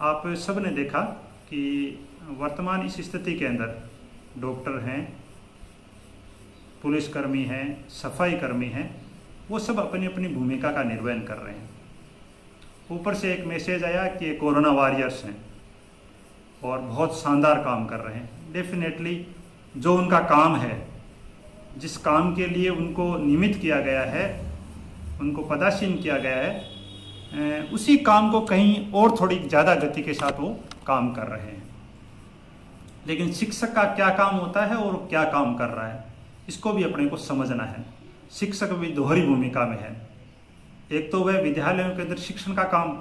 आप सब ने देखा कि वर्तमान इस स्थिति के अंदर डॉक्टर हैं, पुलिसकर्मी हैं, सफाई कर्मी हैं, वो सब अपनी अपनी भूमिका का निर्वहन कर रहे हैं। ऊपर से एक मैसेज आया कि ये कोरोना वॉरियर्स हैं और बहुत शानदार काम कर रहे हैं। डेफिनेटली जो उनका काम है, जिस काम के लिए उनको नियमित किया गया है, उनको पदासीन किया गया है, उसी काम को कहीं और थोड़ी ज़्यादा गति के साथ वो काम कर रहे हैं। लेकिन शिक्षक का क्या काम होता है और क्या काम कर रहा है, इसको भी अपने को समझना है। शिक्षक भी दोहरी भूमिका में है। एक तो वह विद्यालयों के अंदर शिक्षण का काम,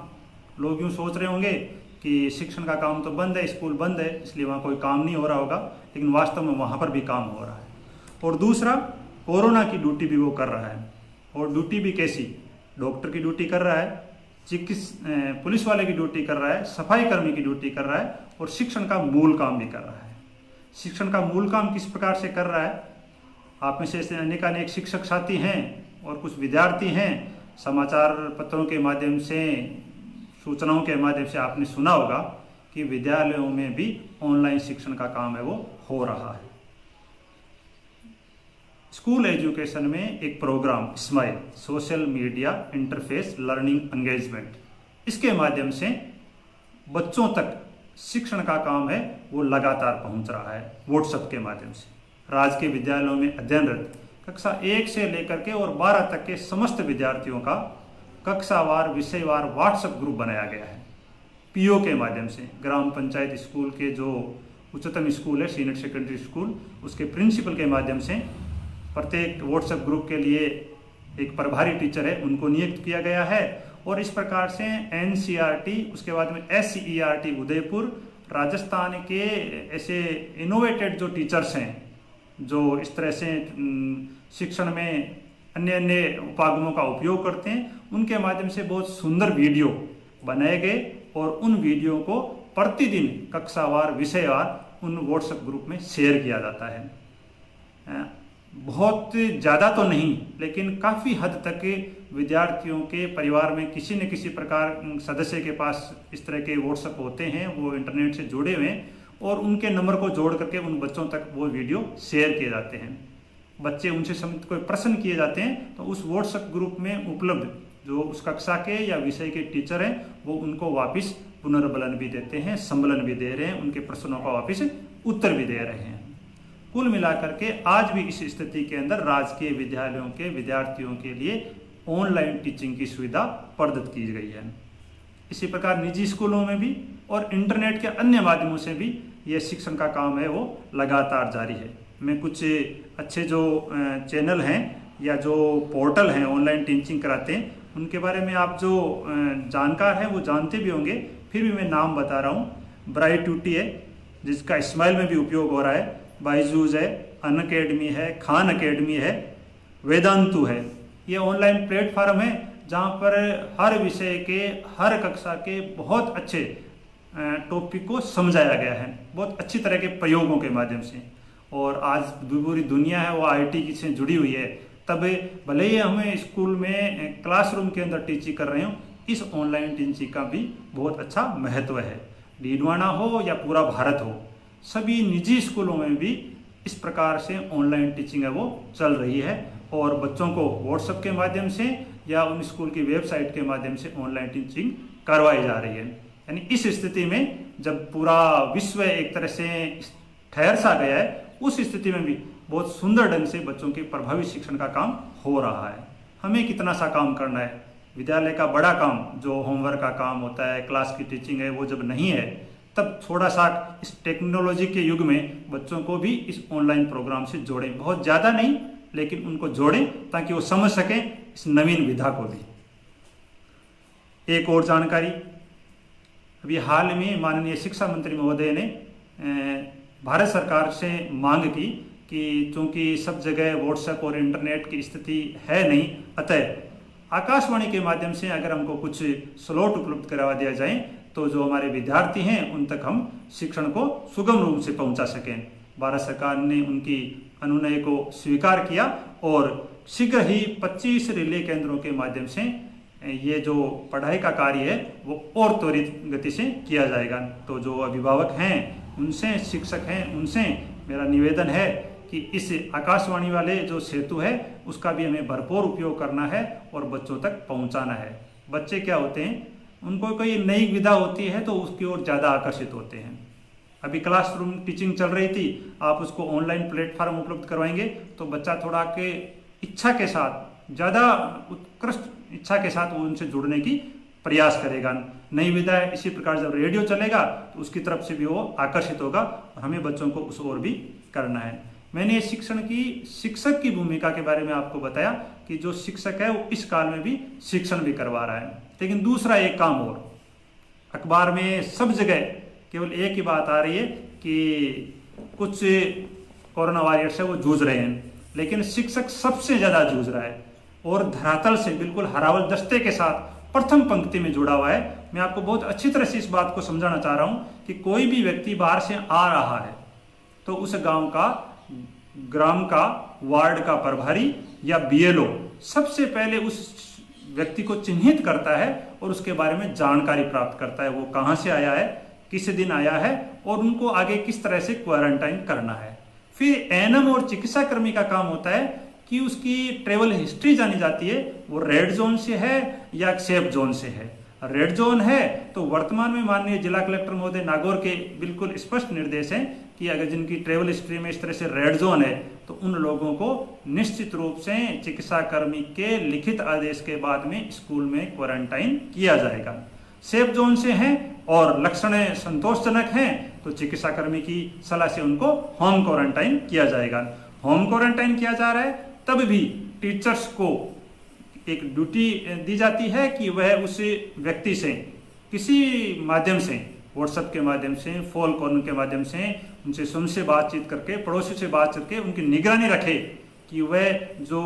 लोग यूँ सोच रहे होंगे कि शिक्षण का काम तो बंद है, स्कूल बंद है, इसलिए वहाँ कोई काम नहीं हो रहा होगा, लेकिन वास्तव में वहाँ पर भी काम हो रहा है। और दूसरा, कोरोना की ड्यूटी भी वो कर रहा है। और ड्यूटी भी कैसी? डॉक्टर की ड्यूटी कर रहा है, पुलिस वाले की ड्यूटी कर रहा है, सफाई कर्मी की ड्यूटी कर रहा है, और शिक्षण का मूल काम भी कर रहा है। शिक्षण का मूल काम किस प्रकार से कर रहा है? आप में से अनेकानेक शिक्षक साथी हैं और कुछ विद्यार्थी हैं। समाचार पत्रों के माध्यम से, सूचनाओं के माध्यम से आपने सुना होगा कि विद्यालयों में भी ऑनलाइन शिक्षण का काम है वो हो रहा है। स्कूल एजुकेशन में एक program smile, social media interface learning engagement, इसके माध्यम से बच्चों तक शिक्षण का काम है वो लगातार पहुंच रहा है। व्हाट्सएप के माध्यम से राज्य के विद्यालयों में अध्ययनरत कक्षा 1 से लेकर के और 12 तक के समस्त विद्यार्थियों का कक्षावार विषयवार व्हाट्सएप ग्रुप बनाया गया है। पीओ के माध्यम से ग्राम पंचायत स्कूल के जो उच्चतम स्कूल है, सीनियर सेकेंडरी स्कूल, उसके प्रिंसिपल के माध्यम से प्रत्येक व्हाट्सएप ग्रुप के लिए एक प्रभारी टीचर है, उनको नियुक्त किया गया है। और इस प्रकार से एनसीईआरटी, उसके बाद में एससीईआरटी उदयपुर, राजस्थान के ऐसे इनोवेटेड जो टीचर्स हैं जो इस तरह से शिक्षण में अन्य अन्य उपागमों का उपयोग करते हैं, उनके माध्यम से बहुत सुंदर वीडियो बनाए गए और उन वीडियो को प्रतिदिन कक्षावार विषयवार उन व्हाट्सएप ग्रुप में शेयर किया जाता है। बहुत ज़्यादा तो नहीं, लेकिन काफ़ी हद तक विद्यार्थियों के परिवार में किसी न किसी प्रकार सदस्य के पास इस तरह के व्हाट्सएप होते हैं, वो इंटरनेट से जुड़े हुए हैं, और उनके नंबर को जोड़ करके उन बच्चों तक वो वीडियो शेयर किए जाते हैं। बच्चे उनसे संबंधित कोई प्रश्न किए जाते हैं तो उस व्हाट्सएप ग्रुप में उपलब्ध जो उस कक्षा के या विषय के टीचर हैं वो उनको वापस पुनर्बलन भी देते हैं, संबलन भी दे रहे हैं, उनके प्रश्नों का वापस उत्तर भी दे रहे हैं। कुल मिलाकर के आज भी इस स्थिति के अंदर राजकीय विद्यालयों के विद्यार्थियों के लिए ऑनलाइन टीचिंग की सुविधा प्रदत्त की गई है। इसी प्रकार निजी स्कूलों में भी और इंटरनेट के अन्य माध्यमों से भी यह शिक्षण का काम है वो लगातार जारी है। मैं कुछ अच्छे जो चैनल हैं या जो पोर्टल हैं ऑनलाइन टीचिंग कराते हैं, उनके बारे में आप जो जानकार हैं वो जानते भी होंगे, फिर भी मैं नाम बता रहा हूँ। ब्राइट ट्यूटी है जिसका स्माइल में भी उपयोग हो रहा है, बायजूस है, अनअकैडमी है, खान अकेडमी है, वेदांतु है। ये ऑनलाइन प्लेटफॉर्म है जहाँ पर हर विषय के, हर कक्षा के बहुत अच्छे टॉपिक को समझाया गया है, बहुत अच्छी तरह के प्रयोगों के माध्यम से। और आज पूरी दुनिया है वो आईटी से जुड़ी हुई है, तब भले ही हमें स्कूल में क्लासरूम के अंदर टीचिंग कर रहे हो, इस ऑनलाइन टीचिंग का भी बहुत अच्छा महत्व है। डीडवाना हो या पूरा भारत हो, सभी निजी स्कूलों में भी इस प्रकार से ऑनलाइन टीचिंग है वो चल रही है और बच्चों को व्हाट्सएप के माध्यम से या उन स्कूल की वेबसाइट के माध्यम से ऑनलाइन टीचिंग करवाई जा रही है। यानी इस स्थिति में जब पूरा विश्व एक तरह से ठहर सा गया है, उस स्थिति में भी बहुत सुंदर ढंग से बच्चों के प्रभावी शिक्षण का काम हो रहा है। हमें कितना सा काम करना है? विद्यालय का बड़ा काम जो होमवर्क का काम होता है, क्लास की टीचिंग है, वो जब नहीं है तब थोड़ा सा इस टेक्नोलॉजी के युग में बच्चों को भी इस ऑनलाइन प्रोग्राम से जोड़ें। बहुत ज़्यादा नहीं, लेकिन उनको जोड़ें ताकि वो समझ सकें इस नवीन विधा को भी। एक और जानकारी, अभी हाल में माननीय शिक्षा मंत्री महोदय ने भारत सरकार से मांग की कि चूंकि सब जगह व्हाट्सएप और इंटरनेट की स्थिति है नहीं, अतः आकाशवाणी के माध्यम से अगर हमको कुछ स्लॉट उपलब्ध करवा दिया जाए तो जो हमारे विद्यार्थी हैं उन तक हम शिक्षण को सुगम रूप से पहुंचा सकें। भारत सरकार ने उनकी अनुनय को स्वीकार किया और शीघ्र ही 25 रिले केंद्रों के माध्यम से ये जो पढ़ाई का कार्य है वो और त्वरित गति से किया जाएगा। तो जो अभिभावक हैं उनसे, शिक्षक हैं उनसे मेरा निवेदन है कि इस आकाशवाणी वाले जो सेतु है उसका भी हमें भरपूर उपयोग करना है और बच्चों तक पहुंचाना है। बच्चे क्या होते हैं, उनको कोई नई विधा होती है तो उसकी ओर ज़्यादा आकर्षित होते हैं। अभी क्लासरूम टीचिंग चल रही थी, आप उसको ऑनलाइन प्लेटफॉर्म उपलब्ध करवाएंगे तो बच्चा थोड़ा के इच्छा के साथ, ज़्यादा उत्कृष्ट इच्छा के साथ वो उनसे जुड़ने की प्रयास करेगा। नई विधा है, इसी प्रकार जब रेडियो चलेगा तो उसकी तरफ से भी वो आकर्षित होगा और हमें बच्चों को उस ओर भी करना है। मैंने शिक्षक की भूमिका के बारे में आपको बताया कि जो शिक्षक है वो इस काल में भी शिक्षण भी करवा रहा है। लेकिन दूसरा एक काम और, अखबार में सब जगह केवल एक ही बात आ रही है कि कुछ कोरोना वॉरियर्स है वो जूझ रहे हैं, लेकिन शिक्षक सबसे ज़्यादा जूझ रहा है और धरातल से बिल्कुल हरावल दस्ते के साथ प्रथम पंक्ति में जुड़ा हुआ है। मैं आपको बहुत अच्छी तरह से इस बात को समझाना चाह रहा हूँ कि कोई भी व्यक्ति बाहर से आ रहा है तो उस गांव का, ग्राम का, वार्ड का प्रभारी या बीएलओ सबसे पहले उस व्यक्ति को चिन्हित करता है और उसके बारे में जानकारी प्राप्त करता है। वो कहाँ से आया है, किस दिन आया है और उनको आगे किस तरह से क्वारंटाइन करना है। फिर एएनएम और चिकित्सा कर्मी का काम होता है कि उसकी ट्रेवल हिस्ट्री जानी जाती है, वो रेड जोन से है या सेफ जोन से है। रेड जोन है तो वर्तमान में माननीय जिला कलेक्टर महोदय नागौर के बिल्कुल स्पष्ट निर्देश हैं कि अगर जिनकी ट्रेवल हिस्ट्री में इस तरह से रेड जोन है तो उन लोगों को निश्चित रूप से चिकित्सा कर्मी के लिखित आदेश के बाद में स्कूल में क्वारंटाइन किया जाएगा। सेफ जोन से हैं और लक्षण संतोषजनक हैं तो चिकित्सा कर्मी की सलाह से उनको होम क्वारंटाइन किया जाएगा। होम क्वारंटाइन किया जा रहा है तब भी टीचर्स को एक ड्यूटी दी जाती है कि वह उस व्यक्ति से किसी माध्यम से, व्हाट्सएप के माध्यम से, फोन कॉल के माध्यम से उनसे बातचीत करके, पड़ोसी से बात करके उनकी निगरानी रखे कि वह जो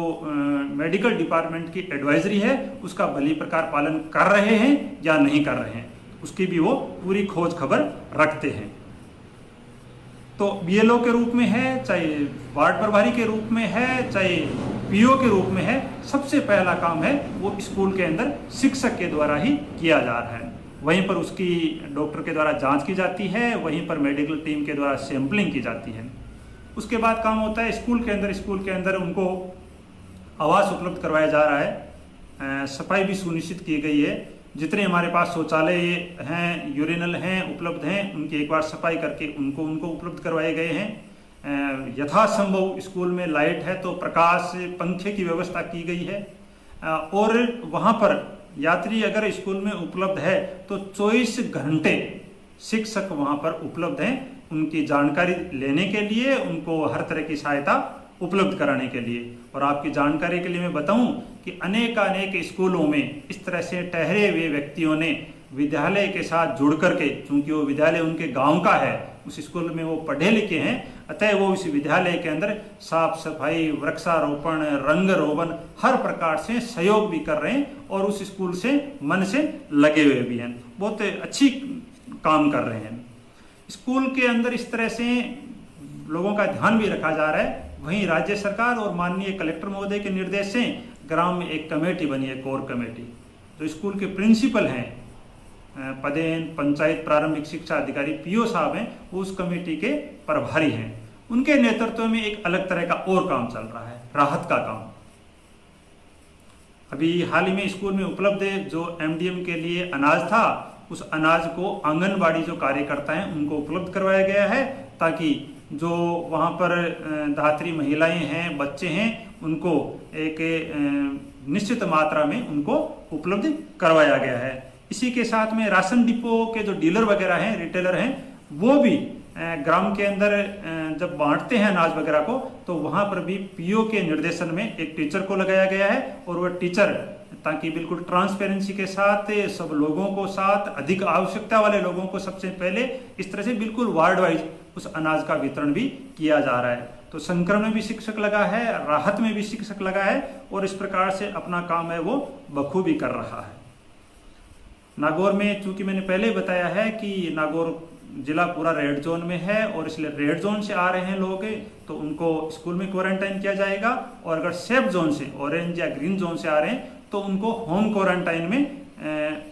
मेडिकल डिपार्टमेंट की एडवाइजरी है उसका भली प्रकार पालन कर रहे हैं या नहीं कर रहे हैं, उसकी भी वो पूरी खोज खबर रखते हैं। तो बीएलओ के रूप में है, चाहे वार्ड प्रभारी के रूप में है, चाहे पीओ के रूप में है, सबसे पहला काम है वो स्कूल के अंदर शिक्षक के द्वारा ही किया जा रहा है। वहीं पर उसकी डॉक्टर के द्वारा जांच की जाती है, वहीं पर मेडिकल टीम के द्वारा सैंपलिंग की जाती है। उसके बाद काम होता है स्कूल के अंदर उनको आवास उपलब्ध करवाया जा रहा है, सफाई भी सुनिश्चित की गई है। जितने हमारे पास शौचालय हैं, यूरिनल हैं, उपलब्ध हैं, उनकी एक बार सफाई करके उनको उपलब्ध करवाए गए हैं। यथासंभव स्कूल में लाइट है तो प्रकाश, पंखे की व्यवस्था की गई है और वहाँ पर यात्री अगर स्कूल में उपलब्ध है तो 24 घंटे शिक्षक वहाँ पर उपलब्ध हैं उनकी जानकारी लेने के लिए, उनको हर तरह की सहायता उपलब्ध कराने के लिए। और आपकी जानकारी के लिए मैं बताऊं कि अनेक स्कूलों में इस तरह से ठहरे हुए व्यक्तियों ने विद्यालय के साथ जुड़ करके, चूंकि वो विद्यालय उनके गांव का है, उस स्कूल में वो पढ़े लिखे हैं, अतः वो इस विद्यालय के अंदर साफ सफाई, वृक्षारोपण, रंग रोगन हर प्रकार से सहयोग भी कर रहे हैं और उस स्कूल से मन से लगे हुए भी हैं, बहुत अच्छी काम कर रहे हैं। स्कूल के अंदर इस तरह से लोगों का ध्यान भी रखा जा रहा है। वहीं राज्य सरकार और माननीय कलेक्टर महोदय के निर्देश से ग्राम में एक कमेटी बनी है, कोर कमेटी, तो स्कूल के प्रिंसिपल हैं, पदेन पंचायत प्रारंभिक शिक्षा अधिकारी पीओ साहब हैं, वो उस कमेटी के प्रभारी हैं। उनके नेतृत्व में एक अलग तरह का और काम चल रहा है, राहत का काम। अभी हाल ही में स्कूल में उपलब्ध जो एमडीएम के लिए अनाज था, उस अनाज को आंगनबाड़ी जो कार्यकर्ता हैं उनको उपलब्ध करवाया गया है ताकि जो वहाँ पर धात्री महिलाएं हैं, बच्चे हैं, उनको एक निश्चित मात्रा में उनको उपलब्ध करवाया गया है। इसी के साथ में राशन डिपो के जो डीलर वगैरह हैं, रिटेलर हैं, वो भी ग्राम के अंदर जब बांटते हैं अनाज वगैरह को तो वहाँ पर भी पीओ के निर्देशन में एक टीचर को लगाया गया है और वह टीचर ताकि बिल्कुल ट्रांसपेरेंसी के साथ सब लोगों को साथ, अधिक आवश्यकता वाले लोगों को सबसे पहले इस तरह से बिल्कुल वार्ड वाइज उस अनाज का वितरण भी किया जा रहा है। तो संक्रमण में भी शिक्षक लगा है, राहत में भी शिक्षक लगा है और इस प्रकार से अपना काम है वो बखूबी कर रहा है। नागौर में चूंकि मैंने पहले बताया है कि नागौर जिला पूरा रेड जोन में है और इसलिए रेड जोन से आ रहे हैं लोग तो उनको स्कूल में क्वारंटाइन किया जाएगा और अगर सेफ जोन से, ऑरेंज या ग्रीन जोन से आ रहे हैं तो उनको होम क्वारंटाइन में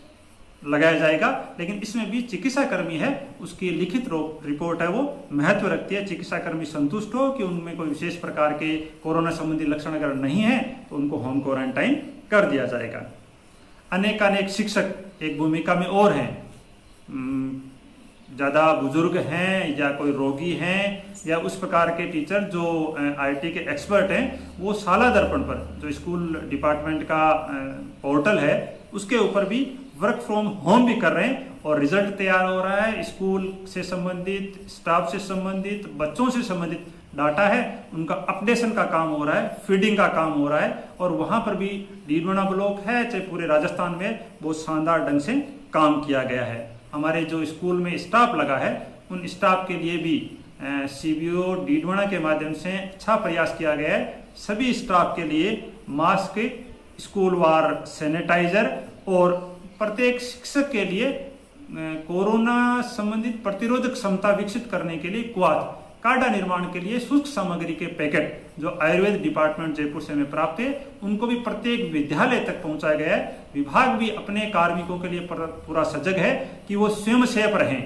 लगाया जाएगा। लेकिन इसमें भी चिकित्सा कर्मी है, उसकी लिखित रिपोर्ट है वो महत्व रखती है। चिकित्सा कर्मी संतुष्ट हो कि उनमें कोई विशेष प्रकार के कोरोना संबंधी लक्षण अगर नहीं है तो उनको होम क्वारंटाइन कर दिया जाएगा। अनेकानेक शिक्षक एक भूमिका में और हैं, ज़्यादा बुजुर्ग हैं या कोई रोगी हैं या उस प्रकार के टीचर जो आईटी के एक्सपर्ट हैं, वो साला दर्पण पर जो स्कूल डिपार्टमेंट का पोर्टल है उसके ऊपर भी वर्क फ्रॉम होम भी कर रहे हैं और रिजल्ट तैयार हो रहा है। स्कूल से संबंधित, स्टाफ से संबंधित, बच्चों से संबंधित डाटा है, उनका अपडेशन का काम हो रहा है, फीडिंग का काम हो रहा है और वहां पर भी डीडवाना ब्लॉक है चाहे पूरे राजस्थान में बहुत शानदार ढंग से काम किया गया है। हमारे जो स्कूल में स्टाफ लगा है उन स्टाफ के लिए भी सीबीओ डीडवाना के माध्यम से अच्छा प्रयास किया गया है। सभी स्टाफ के लिए मास्क, स्कूल वार सैनिटाइजर और प्रत्येक शिक्षक के लिए कोरोना संबंधित प्रतिरोधक क्षमता विकसित करने के लिए क्वाथ काढ़ा निर्माण के लिए शुष्क सामग्री के पैकेट जो आयुर्वेद डिपार्टमेंट जयपुर से हमें प्राप्त है उनको भी प्रत्येक विद्यालय तक पहुंचाया गया है। विभाग भी अपने कार्मिकों के लिए पूरा सजग है कि वो स्वयं सेफ रहें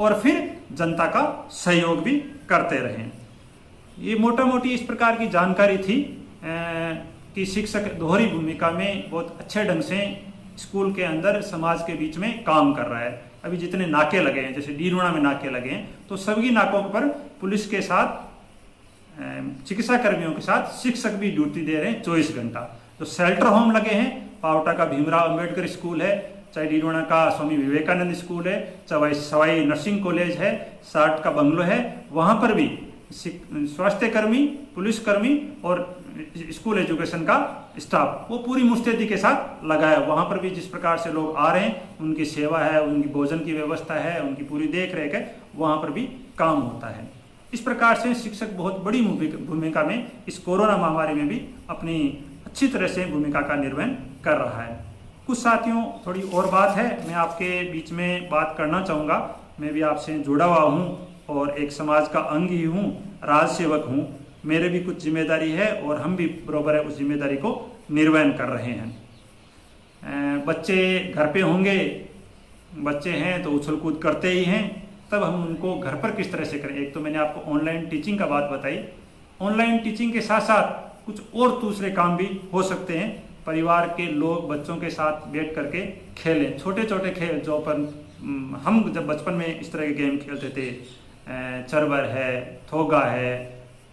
और फिर जनता का सहयोग भी करते रहें। ये मोटा मोटी इस प्रकार की जानकारी थी कि शिक्षक दोहरी भूमिका में बहुत अच्छे ढंग से स्कूल के अंदर समाज के बीच में काम कर रहा है। अभी जितने नाके लगे हैं, जैसे डीडवाना में नाके लगे हैं, तो सभी नाकों पर पुलिस के साथ, चिकित्सा कर्मियों के साथ शिक्षक भी ड्यूटी दे रहे हैं 24 घंटा। जो शेल्टर होम लगे हैं, पावटा का भीमराव अंबेडकर स्कूल है, चाहे डीडवाना का स्वामी विवेकानंद स्कूल है, चाहे सवाई नर्सिंग कॉलेज है, साठ का बंगलो है, वहां पर भी स्वास्थ्य कर्मी, पुलिस कर्मी और स्कूल एजुकेशन का स्टाफ वो पूरी मुस्तैदी के साथ लगा है। वहां पर भी जिस प्रकार से लोग आ रहे हैं, उनकी सेवा है, उनकी भोजन की व्यवस्था है, उनकी पूरी देख रेख है, वहां पर भी काम होता है। इस प्रकार से शिक्षक बहुत बड़ी भूमिका में इस कोरोना महामारी में भी अपनी अच्छी तरह से भूमिका का निर्वहन कर रहा है। कुछ साथियों, थोड़ी और बात है, मैं आपके बीच में बात करना चाहूँगा। मैं भी आपसे जुड़ा हुआ हूँ और एक समाज का अंग ही हूँ, राज सेवक हूँ। मेरे भी कुछ जिम्मेदारी है और हम भी बराबर है उस जिम्मेदारी को निर्वहन कर रहे हैं। बच्चे घर पे होंगे, बच्चे हैं तो उछल कूद करते ही हैं, तब हम उनको घर पर किस तरह से करें। एक तो मैंने आपको ऑनलाइन टीचिंग का बात बताई, ऑनलाइन टीचिंग के साथ साथ कुछ और दूसरे काम भी हो सकते हैं। परिवार के लोग बच्चों के साथ बैठ करके खेलें, छोटे छोटे खेल जो अपन हम जब बचपन में इस तरह के गेम खेलते थे, चरवर है, थोगा है,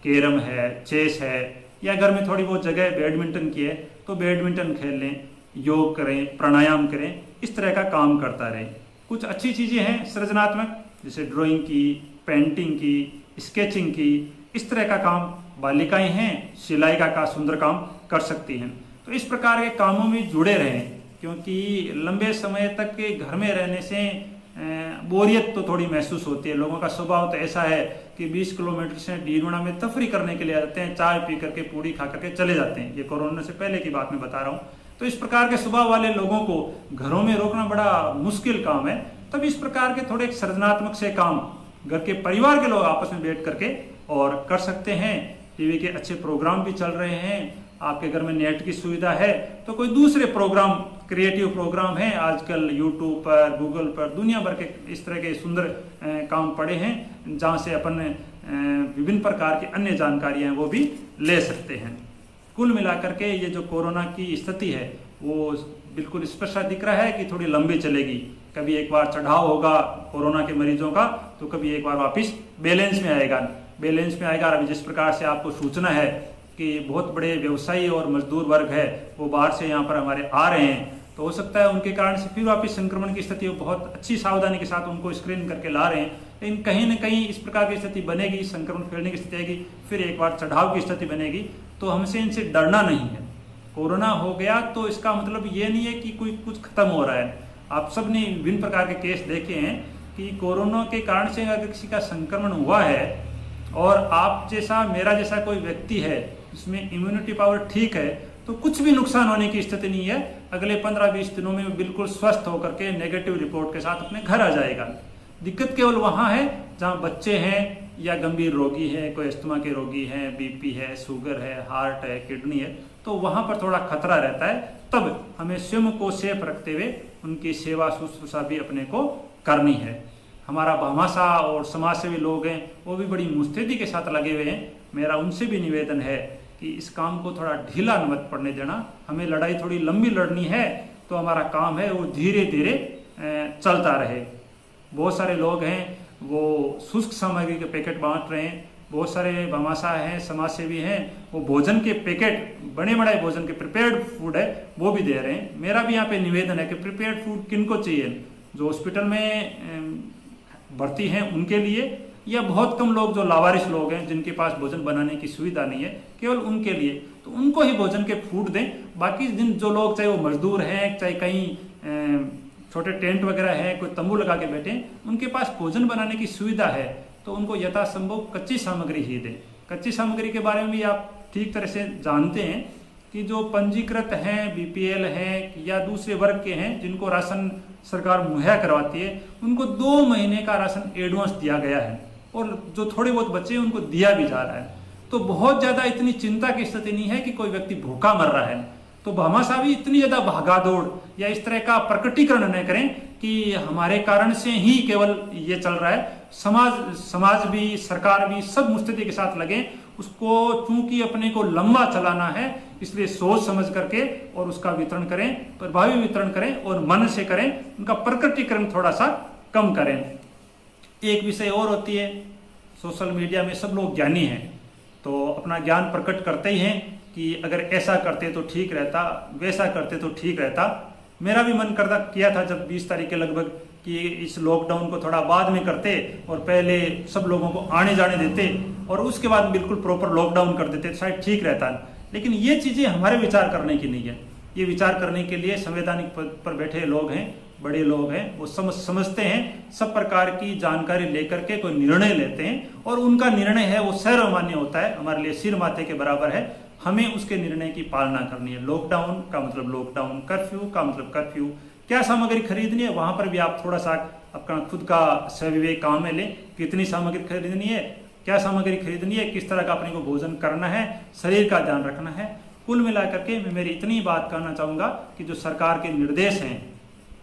कैरम है, चेस है, या घर में थोड़ी बहुत जगह बैडमिंटन की है तो बैडमिंटन खेल लें, योग करें, प्राणायाम करें, इस तरह का काम करता रहे। कुछ अच्छी चीज़ें हैं सृजनात्मक, जैसे ड्राइंग की, पेंटिंग की, स्केचिंग की, इस तरह का काम बालिकाएं हैं सिलाई का सुंदर काम कर सकती हैं। तो इस प्रकार के कामों में जुड़े रहें, क्योंकि लंबे समय तक के घर में रहने से बोरियत तो थोड़ी महसूस होती है। लोगों का स्वभाव तो ऐसा है कि 20 किलोमीटर से डीडवाना में तफरी करने के लिए आते हैं, चाय पी करके, पूड़ी खा करके चले जाते हैं। ये कोरोना से पहले की बात मैं बता रहा हूँ। तो इस प्रकार के स्वभाव वाले लोगों को घरों में रोकना बड़ा मुश्किल काम है। तब इस प्रकार के थोड़े सृजनात्मक से काम घर के परिवार के लोग आपस में बैठ करके और कर सकते हैं। टीवी के अच्छे प्रोग्राम भी चल रहे हैं, आपके घर में नेट की सुविधा है तो कोई दूसरे प्रोग्राम, क्रिएटिव प्रोग्राम है आजकल यूट्यूब पर, गूगल पर, दुनिया भर के इस तरह के सुंदर काम पड़े हैं जहाँ से अपन विभिन्न प्रकार की अन्य जानकारियाँ वो भी ले सकते हैं। कुल मिलाकर के ये जो कोरोना की स्थिति है वो बिल्कुल स्पष्ट दिख रहा है कि थोड़ी लंबी चलेगी। कभी एक बार चढ़ाव होगा कोरोना के मरीजों का तो कभी एक बार वापस बैलेंस में आएगा। अभी जिस प्रकार से आपको सूचना है कि बहुत बड़े व्यवसायी और मजदूर वर्ग है वो बाहर से यहाँ पर हमारे आ रहे हैं, तो हो सकता है उनके कारण से फिर वापस संक्रमण की स्थिति बहुत अच्छी सावधानी के साथ उनको स्क्रीन करके ला रहे हैं। लेकिन कहीं न कहीं इस प्रकार की स्थिति बनेगी, संक्रमण फैलने की स्थिति आएगी, फिर एक बार चढ़ाव की स्थिति बनेगी। तो हमसे इनसे डरना नहीं है। कोरोना हो गया तो इसका मतलब ये नहीं है कि कोई कुछ खत्म हो रहा है। आप सब ने विभिन्न प्रकार के केस देखे हैं कि कोरोना के कारण से अगर किसी का संक्रमण हुआ है और आप जैसा, मेरा जैसा कोई व्यक्ति है जिसमें इम्यूनिटी पावर ठीक है, तो कुछ भी नुकसान होने की स्थिति नहीं है। अगले 15-20 दिनों में बिल्कुल स्वस्थ होकर के नेगेटिव रिपोर्ट के साथ अपने घर आ जाएगा। दिक्कत केवल वहाँ है जहाँ बच्चे हैं या गंभीर रोगी हैं, कोई अस्थमा के रोगी हैं, बीपी है, शुगर है, हार्ट है, किडनी है, तो वहाँ पर थोड़ा खतरा रहता है। तब हमें स्वयं को सेफ रखते हुए उनकी सेवा शुश्रूषा भी अपने को करनी है। हमारा भामाशाह और समाज सेवी लोग हैं वो भी बड़ी मुस्तैदी के साथ लगे हुए हैं। मेरा उनसे भी निवेदन है कि इस काम को थोड़ा ढीला मत पड़ने देना। हमें लड़ाई थोड़ी लंबी लड़नी है तो हमारा काम है वो धीरे धीरे चलता रहे। बहुत सारे लोग हैं वो शुष्क सामग्री के पैकेट बांट रहे हैं, बहुत सारे भामाशाह हैं, समाज सेवी हैं, वो भोजन के पैकेट, बड़े बड़े भोजन के प्रिपेयर्ड फूड है वो भी दे रहे हैं। मेरा भी यहाँ पे निवेदन है कि प्रिपेयर्ड फूड किनको चाहिए, जो हॉस्पिटल में भर्ती हैं उनके लिए, या बहुत कम लोग जो लावारिस लोग हैं जिनके पास भोजन बनाने की सुविधा नहीं है, केवल उनके लिए, तो उनको ही भोजन के फूड दें। बाकी जिन जो लोग चाहे वो मजदूर हैं, चाहे कहीं छोटे टेंट वगैरह है, कोई तंबू लगा के बैठे, उनके पास भोजन बनाने की सुविधा है तो उनको यथासंभव कच्ची सामग्री ही दें। कच्ची सामग्री के बारे में भी आप ठीक तरह से जानते हैं कि जो पंजीकृत हैं, बीपीएल हैं या दूसरे वर्ग के हैं जिनको राशन सरकार मुहैया करवाती है, उनको 2 महीने का राशन एडवांस दिया गया है और जो थोड़े बहुत बच्चे उनको दिया भी जा रहा है। तो बहुत ज्यादा इतनी चिंता की स्थिति नहीं है कि कोई व्यक्ति भूखा मर रहा है। तो भामाशाह भी इतनी ज्यादा भागादौड़ या इस तरह का प्रकटीकरण न करें कि हमारे कारण से ही केवल ये चल रहा है। समाज भी, सरकार भी, सब मुस्तैदी के साथ लगे। उसको चूंकि अपने को लंबा चलाना है इसलिए सोच समझ करके और उसका वितरण करें, प्रभावी वितरण करें और मन से करें, उनका प्रकटीकरण थोड़ा सा कम करें। एक विषय और होती है, सोशल मीडिया में सब लोग ज्ञानी हैं तो अपना ज्ञान प्रकट करते ही हैं कि अगर ऐसा करते तो ठीक रहता, वैसा करते तो ठीक रहता। मेरा भी मन करता किया था जब 20 तारीख के लगभग कि इस लॉकडाउन को थोड़ा बाद में करते और पहले सब लोगों को आने जाने देते और उसके बाद बिल्कुल प्रॉपर लॉकडाउन कर देते, शायद ठीक रहता। लेकिन ये चीजें हमारे विचार करने की नहीं है। ये विचार करने के लिए संवैधानिक पद पर बैठे लोग हैं, बड़े लोग हैं, वो समझते हैं, सब प्रकार की जानकारी लेकर के कोई निर्णय लेते हैं और उनका निर्णय है वो सर्वमान्य होता है, हमारे लिए सिर माथे के बराबर है। हमें उसके निर्णय की पालना करनी है। लॉकडाउन का मतलब लॉकडाउन, कर्फ्यू का मतलब कर्फ्यू। क्या सामग्री खरीदनी है वहां पर भी आप थोड़ा सा अपना खुद का स्वविवेक काम में लें। कितनी सामग्री खरीदनी है, क्या सामग्री खरीदनी है, किस तरह का अपने को भोजन करना है, शरीर का ध्यान रखना है। कुल मिलाकर के मैं मेरी इतनी बात कहना चाहूंगा कि जो सरकार के निर्देश हैं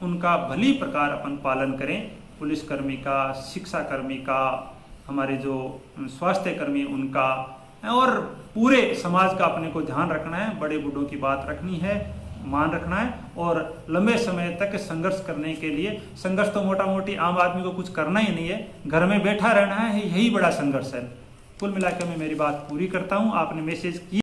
उनका भली प्रकार अपन पालन करें। पुलिसकर्मी का, शिक्षा कर्मी का, हमारे जो स्वास्थ्य कर्मी उनका और पूरे समाज का अपने को ध्यान रखना है। बड़े बूढ़ों की बात रखनी है, मान रखना है और लंबे समय तक संघर्ष करने के लिए, संघर्ष तो मोटा मोटी आम आदमी को कुछ करना ही नहीं है, घर में बैठा रहना है, यही बड़ा संघर्ष है। कुल मिलाकर मैं मेरी बात पूरी करता हूँ। आपने मैसेज किया